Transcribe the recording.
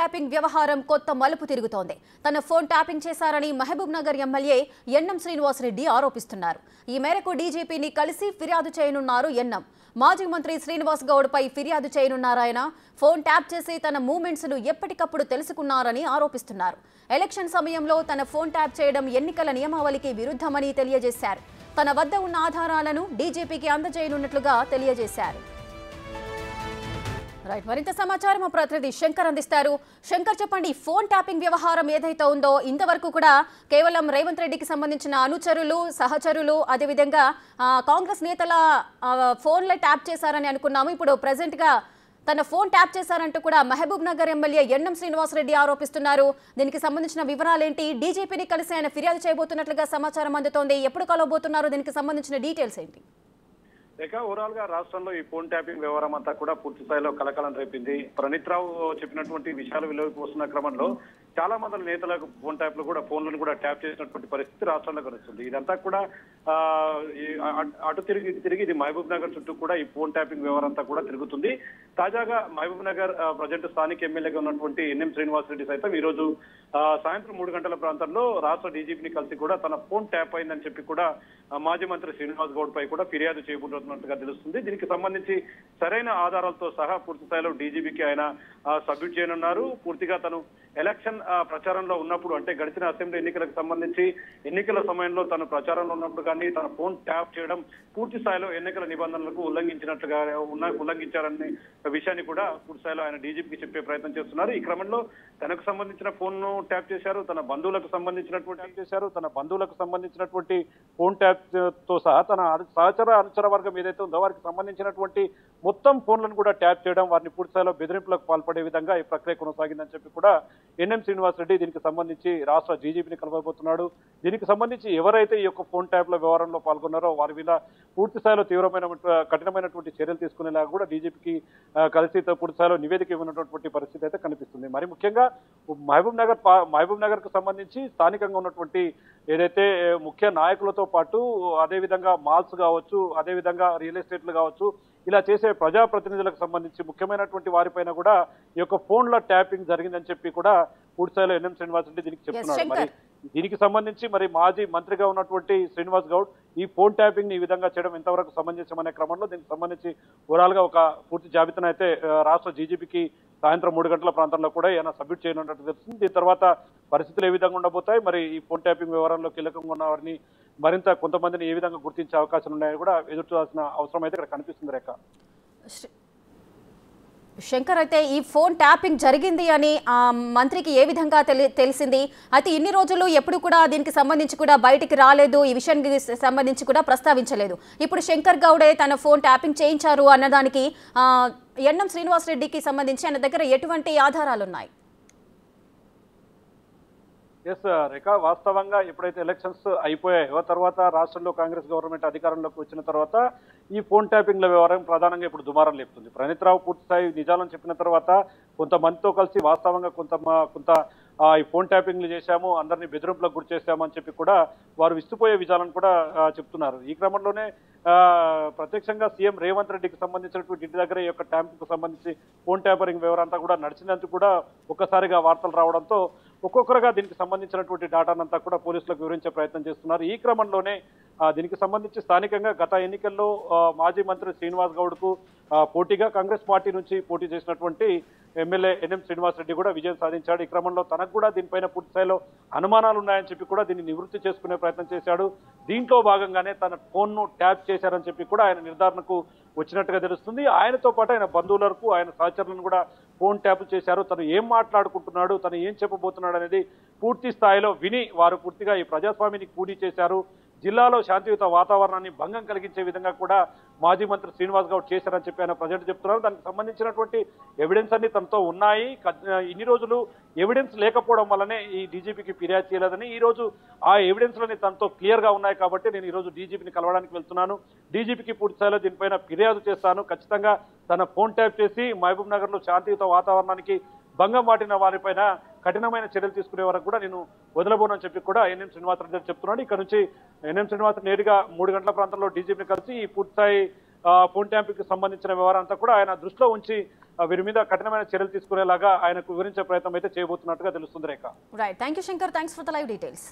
Tapping వ్యవహారం కొత్త మలుపు తిరుగుతోంది. తన ఫోన్ ట్యాపింగ్ చేశారని మహబూబ్ నగర్ ఎమ్మెల్యే ఎన్ఎం శ్రీనివాసరెడ్డి ఆరోపిస్తున్నారు. ఈ మేరకు డీజీపీని కలిసి ఫిర్యాదు చేయనున్నారు ఎన్ఎం. మాజీ మంత్రి శ్రీనివాస్ గౌడ్ పై ఫిర్యాదు చేయనున్నారు ఆయన. ఫోన్ ట్యాప్ చేసి తన మూవ్మెంట్స్ ను ఎప్పటికప్పుడు తెలుసుకున్నారని ఆరోపిస్తున్నారు. ఎలక్షన్ సమయంలో తన ఫోన్ ట్యాప్ చేయడం ఎన్నికల నియమావళికి విరుద్ధమని తెలియజేశారు. తన వద్ద ఉన్న ఆధారాలను డీజీపీకి అందజేయనున్నట్లుగా తెలియజేశారు. రైట్, మరింత సమాచారం మా ప్రతినిధి శంకర్ అందిస్తారు. శంకర్, చెప్పండి, ఫోన్ ట్యాపింగ్ వ్యవహారం ఏదైతే ఉందో ఇంతవరకు కూడా కేవలం రేవంత్ రెడ్డికి సంబంధించిన అనుచరులు, సహచరులు, అదేవిధంగా కాంగ్రెస్ నేతల ఫోన్లే ట్యాప్ చేశారని అనుకున్నాము. ఇప్పుడు ప్రెసెంట్ గా తన ఫోన్ ట్యాప్ చేశారంటూ కూడా మహబూబ్ నగర్ ఎమ్మెల్యే ఎన్ఎం శ్రీనివాసరెడ్డి ఆరోపిస్తున్నారు. దీనికి సంబంధించిన వివరాలేంటి? డీజీపీని కలిసి ఆయన ఫిర్యాదు చేయబోతున్నట్లుగా సమాచారం అందుతోంది. ఎప్పుడు కలవబోతున్నారు? దీనికి సంబంధించిన డీటెయిల్స్ ఏంటి? ఇక ఓవరాల్ గా రాష్ట్రంలో ఈ ఫోన్ ట్యాపింగ్ వ్యవహారం అంతా కూడా పూర్తి స్థాయిలో కలకలం రేపింది. ప్రణీత్ రావు చెప్పినటువంటి విషయాలు వెలుగులోకి వస్తున్న క్రమంలో చాలా మంది నేతలకు ఫోన్ ట్యాప్లు కూడా ఫోన్లను కూడా ట్యాప్ చేసినటువంటి పరిస్థితి రాష్ట్రంలో కలుస్తుంది. ఇదంతా కూడా అటు తిరిగి ఇది మహబూబ్ నగర్ చుట్టూ కూడా ఈ ఫోన్ ట్యాపింగ్ వ్యవహారం అంతా కూడా తిరుగుతుంది. తాజాగా మహబూబ్ నగర్ ప్రజెంట్ స్థానిక ఎమ్మెల్యేగా ఉన్నటువంటి ఎన్ఎం శ్రీనివాసరెడ్డి సైతం ఈ రోజు సాయంత్రం 3 గంటల ప్రాంతంలో రాష్ట్ర డీజీపీని కలిసి కూడా తన ఫోన్ ట్యాప్ అయిందని చెప్పి కూడా మాజీ మంత్రి శ్రీనివాస్ గౌడ్ పై కూడా ఫిర్యాదు చేయబోతున్నట్టుగా తెలుస్తుంది. దీనికి సంబంధించి సరైన ఆధారాలతో సహా పూర్తి స్థాయిలో డీజీపీకి ఆయన సబ్మిట్ చేయనున్నారు. పూర్తిగా తను ఎలక్షన్ ప్రచారంలో ఉన్నప్పుడు, అంటే గడిచిన అసెంబ్లీ ఎన్నికలకు సంబంధించి ఎన్నికల సమయంలో తను ప్రచారంలో ఉన్నప్పుడు కానీ తన ఫోన్ ట్యాప్ చేయడం పూర్తి స్థాయిలో ఎన్నికల నిబంధనలకు ఉల్లంఘించారనే విషయాన్ని కూడా పూర్తి స్థాయిలో ఆయన డీజీపీకి చెప్పే ప్రయత్నం చేస్తున్నారు. ఈ క్రమంలో తనకు సంబంధించిన ఫోన్ ను ట్యాప్ చేశారు, తన బంధువులకు సంబంధించినటువంటి ఫోన్ ట్యాప్ తో సహా తన అనుచర వర్గం ఏదైతే ఉందో వారికి సంబంధించినటువంటి మొత్తం ఫోన్లను కూడా ట్యాప్ చేయడం, వారిని పూర్తి స్థాయిలో బెదిరింపులకు పాల్పడే విధంగా ఈ ప్రక్రియ కొనసాగిందని చెప్పి కూడా ఎన్ఎం శ్రీనివాసరెడ్డి దీనికి సంబంధించి రాష్ట్ర డీజీపీని కలవబోతున్నాడు. దీనికి సంబంధించి ఎవరైతే ఈ యొక్క ఫోన్ ట్యాప్ లో వ్యవహారంలో పాల్గొన్నారో వారి మీద పూర్తి స్థాయిలో కఠినమైనటువంటి చర్యలు తీసుకునేలాగా కూడా డీజీపీకి కలిసి పూర్తి స్థాయిలో నివేదిక ఇవ్వనటువంటి పరిస్థితి అయితే కనిపిస్తుంది. మరి ముఖ్యంగా మహబూబ్ నగర్ కు సంబంధించి స్థానికంగా ఉన్నటువంటి ఏదైతే ముఖ్య నాయకులతో పాటు అదేవిధంగా మాల్స్ కావచ్చు, అదేవిధంగా రియల్ ఎస్టేట్లు కావచ్చు, ఇలా చేసే ప్రజాప్రతినిధులకు సంబంధించి ముఖ్యమైనటువంటి వారిపైన కూడా ఈ యొక్క ఫోన్ల ట్యాపింగ్ జరిగిందని చెప్పి కూడా పూర్తి స్థాయిలో ఎన్ఎం శ్రీనివాసరెడ్డి దీనికి చెప్తున్నారు. మరి దీనికి సంబంధించి మరి మాజీ మంత్రిగా ఉన్నటువంటి శ్రీనివాస్ గౌడ్ ఈ ఫోన్ ట్యాపింగ్ ని ఈ విధంగా చేయడం ఎంతవరకు సమంజసమనే క్రమంలో దీనికి సంబంధించి ఓవరాల్ గా ఒక పూర్తి జాబితాను అయితే రాష్ట్ర డీజీపీకి సాయంత్రం 3 గంటల ప్రాంతంలో కూడా ఏమైనా సబ్మిట్ చేయనున్నట్టు తెలుస్తుంది. దీని తర్వాత పరిస్థితులు ఏ విధంగా ఉండబోతాయి, మరి ఈ ఫోన్ ట్యాపింగ్ వ్యవహారంలో కీలకంగా ఉన్న వారిని మరింత కొంతమందిని ఏ విధంగా గుర్తించే అవకాశాలు ఉన్నాయని కూడా ఎదురు చూడాల్సిన అవసరం అయితే ఇక్కడ కనిపిస్తుంది. రేఖ శంకర్, అయితే ఈ ఫోన్ ట్యాపింగ్ జరిగింది అని మంత్రికి ఏ విధంగా తెలిసింది? అయితే ఇన్ని రోజులు ఎప్పుడు కూడా దీనికి సంబంధించి కూడా బయటికి రాలేదు, ఈ విషయానికి సంబంధించి కూడా ప్రస్తావించలేదు. ఇప్పుడు శంకర్ గౌడే తన ఫోన్ ట్యాపింగ్ చేయించారు అన్నదానికి ఎన్ఎం శ్రీనివాసరెడ్డికి సంబంధించి ఆయన దగ్గర ఎటువంటి ఆధారాలు ఉన్నాయి? ఎస్ రేఖ, వాస్తవంగా ఎప్పుడైతే ఎలక్షన్స్ అయిపోయాయో తర్వాత రాష్ట్రంలో కాంగ్రెస్ గవర్నమెంట్ అధికారంలోకి వచ్చిన తర్వాత ఈ ఫోన్ ట్యాపింగ్ల వ్యవహారం ప్రధానంగా ఇప్పుడు దుమారం లేపుతుంది. ప్రణీత్ రావు పూర్తి స్థాయి నిజాలను చెప్పిన తర్వాత కొంతమందితో కలిసి వాస్తవంగా కొంత ఈ ఫోన్ ట్యాపింగ్లు చేశాము, అందరినీ బెదిరింపులకు గురి చేశాము అని చెప్పి కూడా వారు విస్తుపోయే విజయాలను కూడా చెప్తున్నారు. ఈ క్రమంలోనే ప్రత్యక్షంగా సీఎం రేవంత్ రెడ్డికి సంబంధించినటువంటి ఇంటి దగ్గర ఈ యొక్క ట్యాంపుకు సంబంధించి ఫోన్ ట్యాపరింగ్ వ్యవహారం అంతా కూడా నడిచినందుకు కూడా ఒక్కసారిగా వార్తలు రావడంతో ఒక్కొక్కరుగా దీనికి సంబంధించినటువంటి డాటానంతా కూడా పోలీసులకు వివరించే ప్రయత్నం చేస్తున్నారు. ఈ క్రమంలోనే దీనికి సంబంధించి స్థానికంగా గత ఎన్నికల్లో మాజీ మంత్రి శ్రీనివాస్ గౌడ్ కు పోటీగా కాంగ్రెస్ పార్టీ నుంచి పోటీ చేసినటువంటి ఎమ్మెల్యే ఎన్ఎం శ్రీనివాసరెడ్డి కూడా విజయం సాధించాడు. ఈ క్రమంలో తనకు కూడా దీనిపైన పూర్తి స్థాయిలో అనుమానాలు ఉన్నాయని చెప్పి కూడా దీన్ని నివృత్తి చేసుకునే ప్రయత్నం చేశాడు. దీంట్లో భాగంగానే తన ఫోన్ ను ట్యాప్ చేశారని చెప్పి కూడా ఆయన నిర్ధారణకు వచ్చినట్టుగా తెలుస్తుంది. ఆయనతో పాటు ఆయన బంధువులకు, ఆయన సహచరులను కూడా ఫోన్ ట్యాప్ చేశారు. తను ఏం మాట్లాడుకుంటున్నాడు, తను ఏం చెప్పబోతున్నాడు అనేది పూర్తి స్థాయిలో విని వారు పూర్తిగా ఈ ప్రజాస్వామ్యాన్ని కూనీ చేశారు. జిల్లాలో శాంతియుత వాతావరణాన్ని భంగం కలిగించే విధంగా కూడా మాజీ మంత్రి శ్రీనివాస్ గౌడ్ చేశారని చెప్పి ఆయన ప్రజెంట్ చెప్తున్నారు. దానికి సంబంధించినటువంటి ఎవిడెన్స్ అన్ని తనతో ఉన్నాయి. ఇన్ని రోజులు ఎవిడెన్స్ లేకపోవడం వల్లనే ఈ డీజీపీకి ఫిర్యాదు చేయలేదని, ఈ రోజు ఆ ఎవిడెన్స్ లని తనతో క్లియర్ గా ఉన్నాయి కాబట్టి నేను ఈ రోజు డీజీపీని కలవడానికి వెళ్తున్నాను, డీజీపీకి పూర్తి స్థాయిలో దీనిపైన ఫిర్యాదు చేస్తాను, ఖచ్చితంగా తన ఫోన్ ట్యాప్ చేసి మహబూబ్ నగర్ లో శాంతియుత వాతావరణానికి భంగం వాటిన వారిపైన కఠినమైన చర్యలు తీసుకునే వరకు కూడా నేను వదలబోనని చెప్పి కూడా ఎన్ఎం శ్రీనివాసరెడ్డి చెప్తున్నాడు. ఇక్కడ నుంచి ఎన్ఎం శ్రీనివాసరెడ్డి నేరుగా 3 గంటల ప్రాంతంలో డీజీపీని కలిసి ఈ పూర్తిస్థాయి ఫోన్ ట్యాంపింగ్ కి సంబంధించిన వ్యవహారం అంతా కూడా ఆయన దృష్టిలో ఉంచి వీరి మీద కఠినమైన చర్యలు తీసుకునేలాగా ఆయనకు వివరించే ప్రయత్నం అయితే చేయబోతున్నట్టుగా తెలుస్తుంది Rekha. Right, thank you Shankar, thanks for the live details.